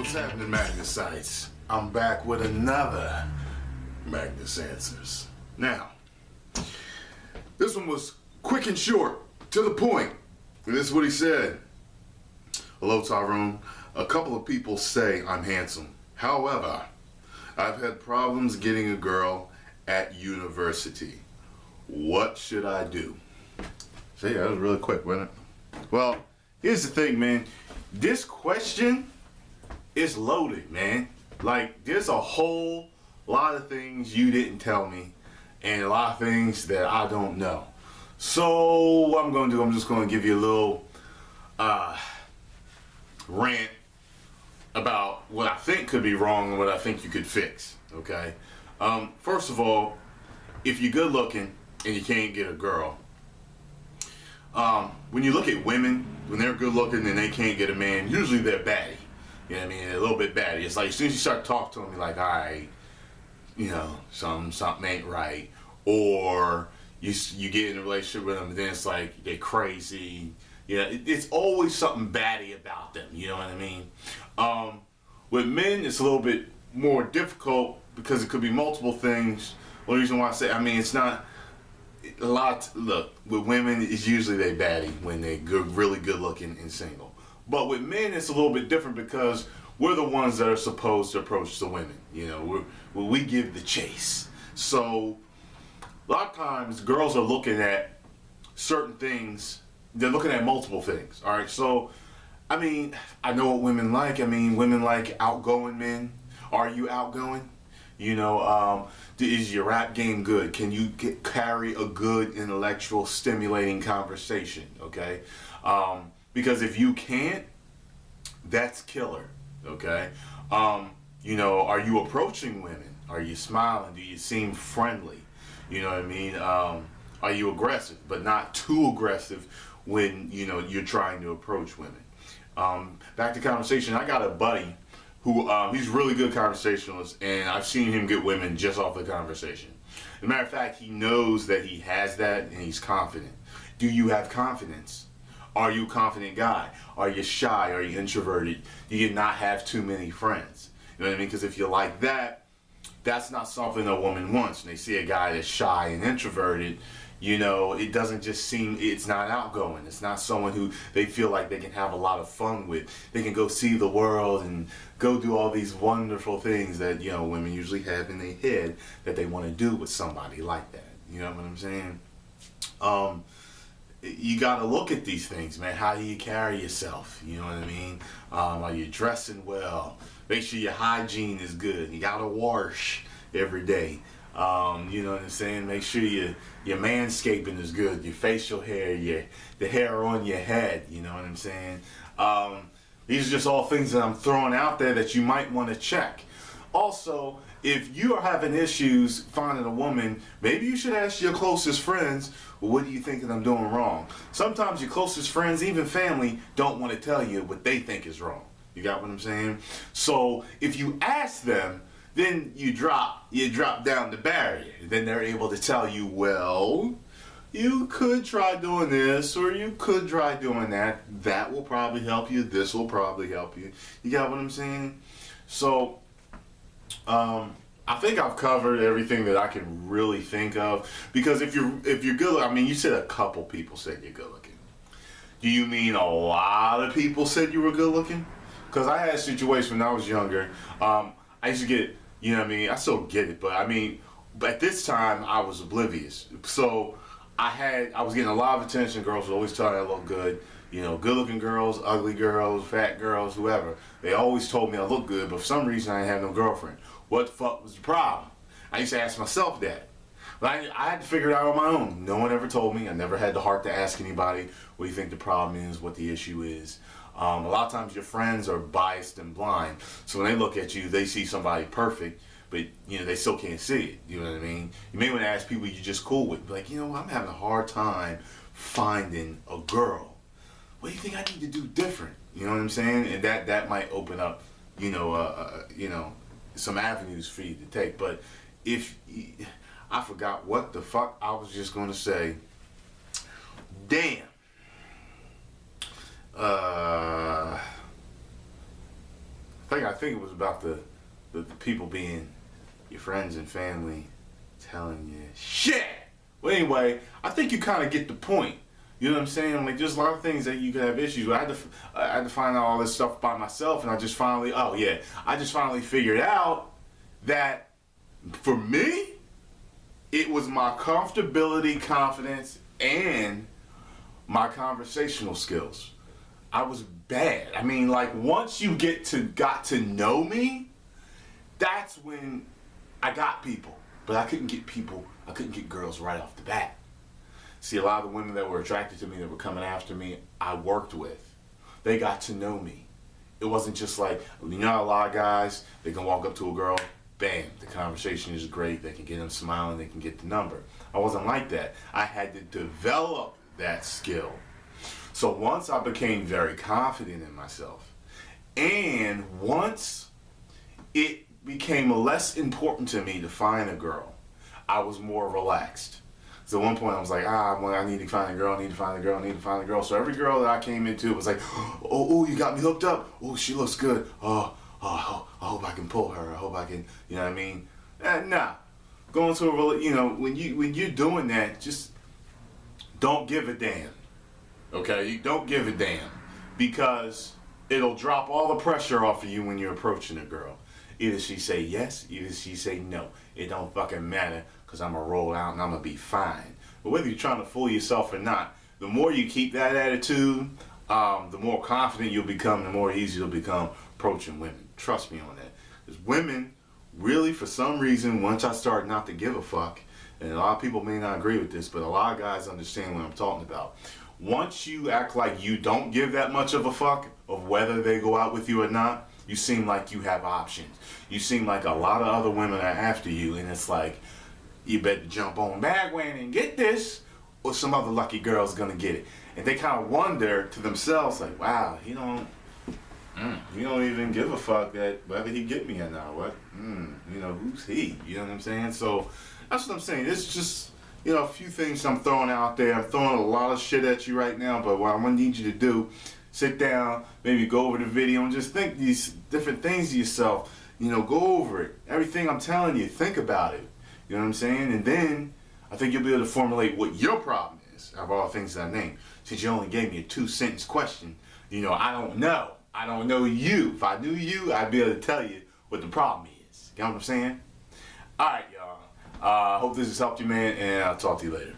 What's happening, Magnusites? I'm back with another Magnus Answers. Now, this one was quick and short, to the point. And this is what he said. Hello, Tyrone. A couple of people say I'm handsome. However, I've had problems getting a girl at university. What should I do? See, that was really quick, wasn't it? Well, here's the thing, man. This question is loaded, man. Like, there's a whole lot of things you didn't tell me and a lot of things that I don't know. So what I'm going to do, I'm just going to give you a little rant about what I think could be wrong and what I think you could fix, okay? First of all, if you're good looking and you can't get a girl, when you look at women, when they're good looking and they can't get a man, usually they're batty. You know what I mean? A little bit batty. It's like as soon as you start talking to them, you're like, all right, you know, something ain't right. Or you get in a relationship with them and then it's like they're crazy. You know, it's always something batty about them. You know what I mean? With men, it's a little bit more difficult because it could be multiple things. The reason why I say, I mean, it's not a lot. Look, with women, it's usually they batty when they're good, really good looking and single. But with men, it's a little bit different because we're the ones that are supposed to approach the women. You know, we give the chase. So a lot of times, girls are looking at certain things. They're looking at multiple things. All right. So, I mean, I know what women like. I mean, women like outgoing men. Are you outgoing? You know, is your rap game good? Can you carry a good intellectual, stimulating conversation? Okay. Because if you can't, that's killer, okay? You know, are you approaching women? Are you smiling? Do you seem friendly? You know what I mean? Are you aggressive, but not too aggressive when, you know, you're trying to approach women? Back to conversation, I got a buddy who, he's a really good conversationalist, and I've seen him get women just off the conversation. As a matter of fact, he knows that he has that, and he's confident. Do you have confidence? Are you a confident guy? Are you shy? Are you introverted? Do you not have too many friends? You know what I mean? Because if you're like that, that's not something a woman wants. When they see a guy that's shy and introverted, you know, it doesn't just seem, it's not outgoing. It's not someone who they feel like they can have a lot of fun with. They can go see the world and go do all these wonderful things that, you know, women usually have in their head that they want to do with somebody like that. You know what I'm saying? You got to look at these things, man. How do you carry yourself? You know what I mean? Are you dressing well? Make sure your hygiene is good. You got to wash every day. You know what I'm saying? Make sure your manscaping is good. Your facial hair, the hair on your head. You know what I'm saying? These are just all things that I'm throwing out there that you might want to check. Also, if you are having issues finding a woman, maybe you should ask your closest friends, well, what do you think that I'm doing wrong? Sometimes your closest friends, even family, don't want to tell you what they think is wrong. You got what I'm saying? So if you ask them, then you drop down the barrier. Then they're able to tell you, well, you could try doing this or you could try doing that. That will probably help you. This will probably help you. You got what I'm saying? So I think I've covered everything that I can really think of. Because if you're good, I mean, you said a couple people said you're good looking. Do you mean a lot of people said you were good looking? Because I had a situation when I was younger. I used to get, you know what I mean, I still get it, but I mean, at this time I was oblivious. So I was getting a lot of attention. Girls would always tell me I look good. You know, good looking girls, ugly girls, fat girls, whoever. They always told me I look good, but for some reason I didn't have no girlfriend. What the fuck was the problem? I used to ask myself that. But I had to figure it out on my own. No one ever told me. I never had the heart to ask anybody what do you think the problem is, what the issue is. A lot of times your friends are biased and blind. So when they look at you, they see somebody perfect, but you know they still can't see it. You know what I mean? You may want to ask people you're just cool with. Be like, you know, I'm having a hard time finding a girl. What do you think I need to do different? You know what I'm saying? And that might open up, you know, some avenues for you to take. But if I forgot what the fuck I was just going to say. Damn. I think I think it was about the people being your friends and family telling you shit. Well, anyway, I think you kind of get the point. You know what I'm saying? Like, there's a lot of things that you could have issues with. I had to find out all this stuff by myself, and I just finally figured out that for me, it was my comfortability, confidence, and my conversational skills. I was bad. I mean, like, once you got to know me, that's when I got people. But I couldn't get girls right off the bat. See, a lot of the women that were attracted to me, that were coming after me, I worked with. They got to know me. It wasn't just like, you know, a lot of guys, they can walk up to a girl, bam, the conversation is great, they can get them smiling, they can get the number. I wasn't like that. I had to develop that skill. So once I became very confident in myself, and once it became less important to me to find a girl, I was more relaxed. So at one point I was like, I need to find a girl, I need to find a girl, I need to find a girl. So every girl that I came into was like, oh, you got me hooked up. Oh, she looks good. I hope I can pull her. I hope I can, you know what I mean? Nah. Going to a, you know, when you're doing that, just don't give a damn. Okay? You don't give a damn. Because it'll drop all the pressure off of you when you're approaching a girl. Either she say yes, either she say no. It don't fucking matter, because I'm going to roll out and I'm going to be fine. But whether you're trying to fool yourself or not, the more you keep that attitude, the more confident you'll become, the more easy you'll become approaching women. Trust me on that. Because women, really, for some reason, once I start not to give a fuck, and a lot of people may not agree with this, but a lot of guys understand what I'm talking about. Once you act like you don't give that much of a fuck of whether they go out with you or not, you seem like you have options. You seem like a lot of other women are after you, and it's like, you better jump on bandwagon and get this, or some other lucky girl's gonna get it. And they kind of wonder to themselves, like, wow, he don't even give a fuck that whether he get me or not. What? You know, who's he? You know what I'm saying? So that's what I'm saying. It's just, you know, a few things I'm throwing out there. I'm throwing a lot of shit at you right now, but what I'm gonna need you to do, sit down, maybe go over the video and just think these different things to yourself. You know, go over it. Everything I'm telling you, think about it. You know what I'm saying? And then I think you'll be able to formulate what your problem is out of all the things that I named. Since you only gave me a 2-sentence question, you know, I don't know. I don't know you. If I knew you, I'd be able to tell you what the problem is. You know what I'm saying? All right, y'all. Hope this has helped you, man, and I'll talk to you later.